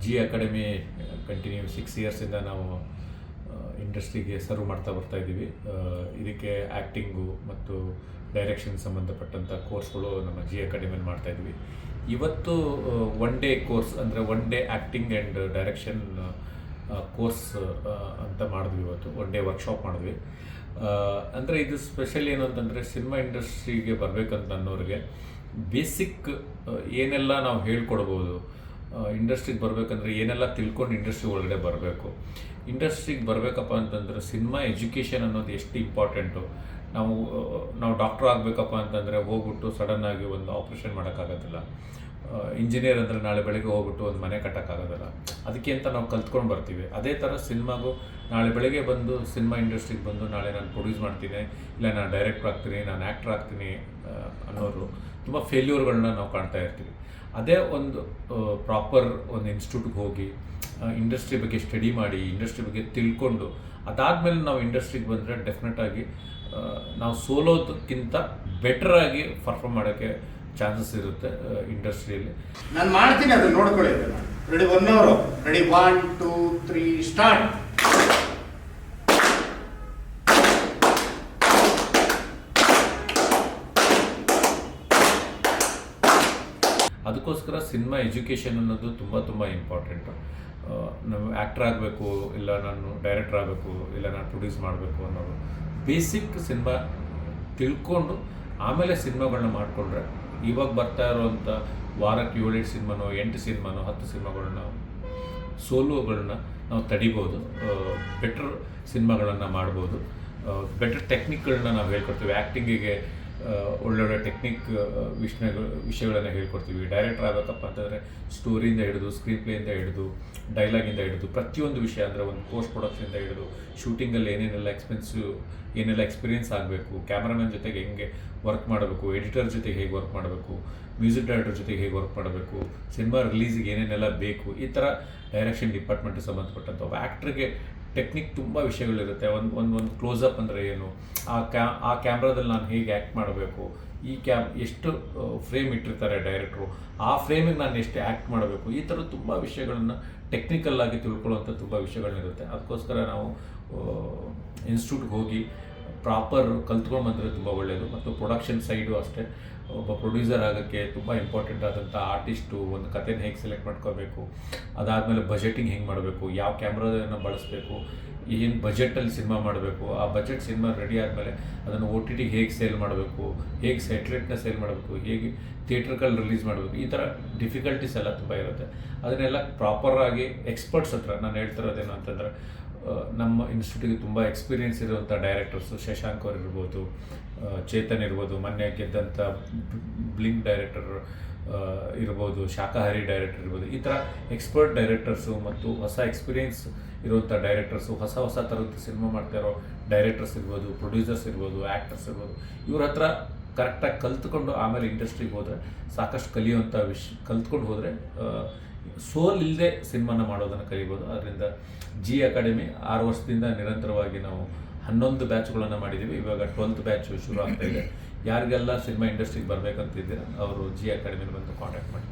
G academy continue 6 ಇಯರ್ಸಿಂದ ನಾವು ಇಂಡಸ್ಟ್ರಿಗೆ serve ಮಾಡ್ತಾ ಬರ್ತಾಯಿದ್ದೀವಿ. ಇದಕ್ಕೆ ಆ್ಯಕ್ಟಿಂಗು ಮತ್ತು ಡೈರೆಕ್ಷನ್ ಸಂಬಂಧಪಟ್ಟಂಥ ಕೋರ್ಸ್ಗಳು ನಮ್ಮ ಜಿ ಅಕಾಡೆಮಿಯಲ್ಲಿ ಮಾಡ್ತಾಯಿದ್ವಿ. ಇವತ್ತು 1 ಡೇ ಕೋರ್ಸ್ ಅಂದರೆ 1 day acting and direction course ಅಂತ ಮಾಡಿದ್ವಿ. ಇವತ್ತು 1 ಡೇ ವರ್ಕ್ಶಾಪ್ ಮಾಡಿದ್ವಿ. ಅಂದರೆ ಇದು ಸ್ಪೆಷಲ್ ಏನು ಅಂತಂದರೆ ಸಿನಿಮಾ ಇಂಡಸ್ಟ್ರಿಗೆ ಬರಬೇಕಂತ ಅನ್ನೋರಿಗೆ ಬೇಸಿಕ್ ಏನೆಲ್ಲ ನಾವು ಹೇಳ್ಕೊಡ್ಬೋದು, ಇಂಡಸ್ಟ್ರಿಗೆ ಬರಬೇಕಂದ್ರೆ ಏನೆಲ್ಲ ತಿಳ್ಕೊಂಡು ಇಂಡಸ್ಟ್ರಿ ಒಳಗಡೆ ಬರಬೇಕು, ಇಂಡಸ್ಟ್ರಿಗೆ ಬರಬೇಕಪ್ಪ ಅಂತಂದರೆ ಸಿನಿಮಾ ಎಜುಕೇಷನ್ ಅನ್ನೋದು ಎಷ್ಟು ಇಂಪಾರ್ಟೆಂಟು. ನಾವು ಡಾಕ್ಟ್ರ್ ಆಗಬೇಕಪ್ಪ ಅಂತಂದರೆ ಹೋಗ್ಬಿಟ್ಟು ಸಡನ್ನಾಗಿ ಒಂದು ಆಪ್ರೇಷನ್ ಮಾಡೋಕ್ಕಾಗೋದಿಲ್ಲ. ಇಂಜಿನಿಯರ್ ಅಂದರೆ ನಾಳೆ ಬೆಳಗ್ಗೆ ಹೋಗ್ಬಿಟ್ಟು ಒಂದು ಮನೆ ಕಟ್ಟೋಕ್ಕಾಗೋದಿಲ್ಲ. ಅದಕ್ಕೆ ಅಂತ ನಾವು ಕಲ್ತ್ಕೊಂಡು ಬರ್ತೀವಿ. ಅದೇ ಥರ ಸಿನಿಮಾಗೂ ನಾಳೆ ಬೆಳಗ್ಗೆ ಬಂದು ಸಿನಿಮಾ ಇಂಡಸ್ಟ್ರಿಗೆ ಬಂದು ನಾಳೆ ನಾನು ಪ್ರೊಡ್ಯೂಸ್ ಮಾಡ್ತೀನಿ, ಇಲ್ಲ ನಾನು ಡೈರೆಕ್ಟ್ರ್ ಆಗ್ತೀನಿ, ನಾನು ಆ್ಯಕ್ಟ್ರ್ ಆಗ್ತೀನಿ ಅನ್ನೋರು ತುಂಬ ಫೇಲ್ಯೂರ್ಗಳನ್ನ ನಾವು ಕಾಣ್ತಾ ಇರ್ತೀವಿ. ಅದೇ ಒಂದು ಪ್ರಾಪರ್ ಒಂದು ಇನ್ಸ್ಟಿಟ್ಯೂಟ್ಗೆ ಹೋಗಿ ಇಂಡಸ್ಟ್ರಿ ಬಗ್ಗೆ ಸ್ಟಡಿ ಮಾಡಿ, ಇಂಡಸ್ಟ್ರಿ ಬಗ್ಗೆ ತಿಳ್ಕೊಂಡು ಅದಾದಮೇಲೆ ನಾವು ಇಂಡಸ್ಟ್ರಿಗೆ ಬಂದರೆ ಡೆಫಿನೆಟಾಗಿ ನಾವು ಸೋಲೋದಕ್ಕಿಂತ ಬೆಟ್ರಾಗಿ ಪರ್ಫಾರ್ಮ್ ಮಾಡೋಕ್ಕೆ ಚಾನ್ಸಸ್ ಇರುತ್ತೆ ಇಂಡಸ್ಟ್ರಿಯಲ್ಲಿ. ನಾನು ಮಾಡ್ತೀನಿ, ಅದು ನೋಡ್ಕೊಳ್ಳಿ. Ready 1 hour, ready 1 2 3 start. ಅದಕ್ಕೋಸ್ಕರ ಸಿನಿಮಾ ಎಜುಕೇಷನ್ ಅನ್ನೋದು ತುಂಬ ಇಂಪಾರ್ಟೆಂಟು. ನಾವು ಆ್ಯಕ್ಟ್ರ್ ಆಗಬೇಕು, ಇಲ್ಲ ನಾನು ಡೈರೆಕ್ಟ್ರ್ ಆಗಬೇಕು, ಇಲ್ಲ ನಾನು ಪ್ರೊಡ್ಯೂಸ್ ಮಾಡಬೇಕು ಅನ್ನೋದು ಬೇಸಿಕ್ ಸಿನಿಮಾ ತಿಳ್ಕೊಂಡು ಆಮೇಲೆ ಸಿನಿಮಾಗಳನ್ನ ಮಾಡಿಕೊಂಡ್ರೆ ಇವಾಗ ಬರ್ತಾ ಇರೋವಂಥ ವಾರಕ್ಕೆ 7 ಸಿನಿಮಾನೋ 8 ಸಿನಿಮಾನೋ 10 ಸಿನಿಮಾಗಳನ್ನ ಸೋಲುಗಳನ್ನ ನಾವು ತಡಿಬೋದು, ಬೆಟರ್ ಸಿನಿಮಾಗಳನ್ನು ಮಾಡ್ಬೋದು, ಬೆಟರ್ ಟೆಕ್ನಿಕ್ಗಳನ್ನ ನಾವು ಹೇಳ್ಕೊಡ್ತೀವಿ. ಆ್ಯಕ್ಟಿಂಗಿಗೆ ಒಳ್ಳೊಳ್ಳೆ ಟೆಕ್ನಿಕ್ ವಿಷಯಗಳನ್ನು ಹೇಳ್ಕೊಡ್ತೀವಿ. ಡೈರೆಕ್ಟರ್ ಆಗಬೇಕಪ್ಪ ಅಂತಂದರೆ ಸ್ಟೋರಿಯಿಂದ ಹಿಡಿದು, ಸ್ಕ್ರೀನ್ ಪ್ಲೇಯಿಂದ ಹಿಡಿದು, ಡೈಲಾಗಿಂದ ಹಿಡಿದು ಪ್ರತಿಯೊಂದು ವಿಷಯ, ಅಂದರೆ ಒಂದು ಪೋಸ್ಟ್ ಪ್ರೊಡಕ್ಷನಿಂದ ಹಿಡಿದು ಶೂಟಿಂಗಲ್ಲಿ ಏನೇನೆಲ್ಲ ಏನೆಲ್ಲ ಎಕ್ಸ್ಪೀರಿಯೆನ್ಸ್ ಆಗಬೇಕು, ಕ್ಯಾಮ್ರಾಮನ್ ಜೊತೆಗೆ ಹೆಂಗೆ ವರ್ಕ್ ಮಾಡಬೇಕು, ಎಡಿಟರ್ ಜೊತೆಗೆ ಹೇಗೆ ವರ್ಕ್ ಮಾಡಬೇಕು, ಮ್ಯೂಸಿಕ್ ಡೈರೆಕ್ಟರ್ ಜೊತೆಗೆ ಹೇಗೆ ವರ್ಕ್ ಮಾಡಬೇಕು, ಸಿನಿಮಾ ರಿಲೀಸಿಗೆ ಏನೇನೆಲ್ಲ ಬೇಕು, ಈ ಥರ ಡೈರೆಕ್ಷನ್ ಡಿಪಾರ್ಟ್ಮೆಂಟ್ಗೆ ಸಂಬಂಧಪಟ್ಟಂಥ ಆ್ಯಕ್ಟ್ರಿಗೆ ಟೆಕ್ನಿಕ್ ತುಂಬ ವಿಷಯಗಳಿರುತ್ತೆ. ಒಂದು ಕ್ಲೋಸಪ್ ಅಂದರೆ ಏನು, ಆ ಕ್ಯಾಮ್ರಾದಲ್ಲಿ ನಾನು ಹೇಗೆ ಆ್ಯಕ್ಟ್ ಮಾಡಬೇಕು, ಎಷ್ಟು ಫ್ರೇಮ್ ಇಟ್ಟಿರ್ತಾರೆ ಡೈರೆಕ್ಟ್ರು, ಆ ಫ್ರೇಮಿಗೆ ನಾನು ಎಷ್ಟು ಆ್ಯಕ್ಟ್ ಮಾಡಬೇಕು, ಈ ಥರ ತುಂಬ ವಿಷಯಗಳನ್ನು ಟೆಕ್ನಿಕಲ್ಲಾಗಿ ತಿಳ್ಕೊಳ್ಳೋವಂಥ ತುಂಬ ವಿಷಯಗಳಿರುತ್ತೆ. ಅದಕ್ಕೋಸ್ಕರ ನಾವು ಇನ್ಸ್ಟಿಟ್ಯೂಟ್ಗೆ ಹೋಗಿ ಪ್ರಾಪರ್ ಕಲ್ತ್ಕೊಂಡು ಬಂದರೆ ತುಂಬ ಒಳ್ಳೆಯದು. ಮತ್ತು ಪ್ರೊಡಕ್ಷನ್ ಸೈಡು ಅಷ್ಟೇ, ಒಬ್ಬ ಪ್ರೊಡ್ಯೂಸರ್ ಆಗೋಕ್ಕೆ ತುಂಬ ಇಂಪಾರ್ಟೆಂಟ್ ಆದಂಥ ಆರ್ಟಿಸ್ಟು ಒಂದು ಕಥೆನ ಹೇಗೆ ಸೆಲೆಕ್ಟ್ ಮಾಡ್ಕೋಬೇಕು, ಅದಾದಮೇಲೆ ಬಜೆಟಿಂಗ್ ಹೆಂಗೆ ಮಾಡಬೇಕು, ಯಾವ ಕ್ಯಾಮ್ರಾದನ್ನು ಬಳಸಬೇಕು, ಏನು ಬಜೆಟಲ್ಲಿ ಸಿನಿಮಾ ಮಾಡಬೇಕು, ಆ ಬಜೆಟ್ ಸಿನಿಮಾ ರೆಡಿ ಆದಮೇಲೆ ಅದನ್ನು OTTಗೆ ಹೇಗೆ ಸೇಲ್ ಮಾಡಬೇಕು, ಹೇಗೆ ಸ್ಯಾಟಲೈಟ್ನ ಸೇಲ್ ಮಾಡಬೇಕು, ಹೇಗೆ ಥಿಯೇಟ್ರ್ಗಳಲ್ಲಿ ರಿಲೀಸ್ ಮಾಡಬೇಕು, ಈ ಥರ ಡಿಫಿಕಲ್ಟೀಸ್ ಎಲ್ಲ ತುಂಬ ಇರುತ್ತೆ. ಅದನ್ನೆಲ್ಲ ಪ್ರಾಪರಾಗಿ ಎಕ್ಸ್ಪರ್ಟ್ಸ್ ಹತ್ರ ನಾನು ಹೇಳ್ತಿರೋದೇನು ಅಂತಂದರೆ, ನಮ್ಮ ಇನ್ಸ್ಟಿಟ್ಯೂಟಿಗೆ ತುಂಬ ಎಕ್ಸ್ಪೀರಿಯೆನ್ಸ್ ಇರುವಂಥ ಡೈರೆಕ್ಟರ್ಸು, ಶಶಾಂಕ್ ಅವ್ರು ಇರ್ಬೋದು, ಚೇತನ್ ಇರ್ಬೋದು, ಮೊನ್ನೆ ಗೆದ್ದಂಥ ಬ್ಲಿಂಕ್ ಡೈರೆಕ್ಟರ್ ಇರ್ಬೋದು, ಶಾಕಾಹಾರಿ ಡೈರೆಕ್ಟರ್ ಇರ್ಬೋದು, ಈ ಥರ ಎಕ್ಸ್ಪರ್ಟ್ ಡೈರೆಕ್ಟರ್ಸು ಮತ್ತು ಹೊಸ ಎಕ್ಸ್ಪೀರಿಯೆನ್ಸ್ ಇರುವಂಥ ಡೈರೆಕ್ಟರ್ಸು, ಹೊಸ ಥರದ್ದು ಸಿನಿಮಾ ಮಾಡ್ತಾ ಇರೋ ಡೈರೆಕ್ಟರ್ಸ್ ಇರ್ಬೋದು, ಪ್ರೊಡ್ಯೂಸರ್ಸ್ ಇರ್ಬೋದು, ಆ್ಯಕ್ಟರ್ಸ್ ಇರ್ಬೋದು, ಇವ್ರ ಹತ್ರ ಕರೆಕ್ಟಾಗಿ ಕಲ್ತ್ಕೊಂಡು ಆಮೇಲೆ ಇಂಡಸ್ಟ್ರಿಗೆ ಹೋದರೆ ಸಾಕಷ್ಟು ಕಲಿಯುವಂಥ ಕಲ್ತ್ಕೊಂಡು ಹೋದರೆ ಸೋಲ್ ಇಲ್ಲದೆ ಸಿನಿಮಾನ ಮಾಡೋದನ್ನು ಕಲಿಬೋದು. ಅದರಿಂದ ಜಿ ಅಕಾಡೆಮಿ 6 ವರ್ಷದಿಂದ ನಿರಂತರವಾಗಿ ನಾವು 11 ಬ್ಯಾಚ್ಗಳನ್ನು ಮಾಡಿದ್ದೀವಿ. ಇವಾಗ 12th ಬ್ಯಾಚ್ ಶುರು ಆಗ್ತಾ ಇದೆ. ಯಾರಿಗೆಲ್ಲ ಸಿನಿಮಾ ಇಂಡಸ್ಟ್ರಿಗೆ ಬರಬೇಕಂತಿದ್ದೀರ ಅವರು ಜಿ ಅಕಾಡೆಮಿನ ಬಂದು ಕಾಂಟ್ಯಾಕ್ಟ್ ಮಾಡಿ.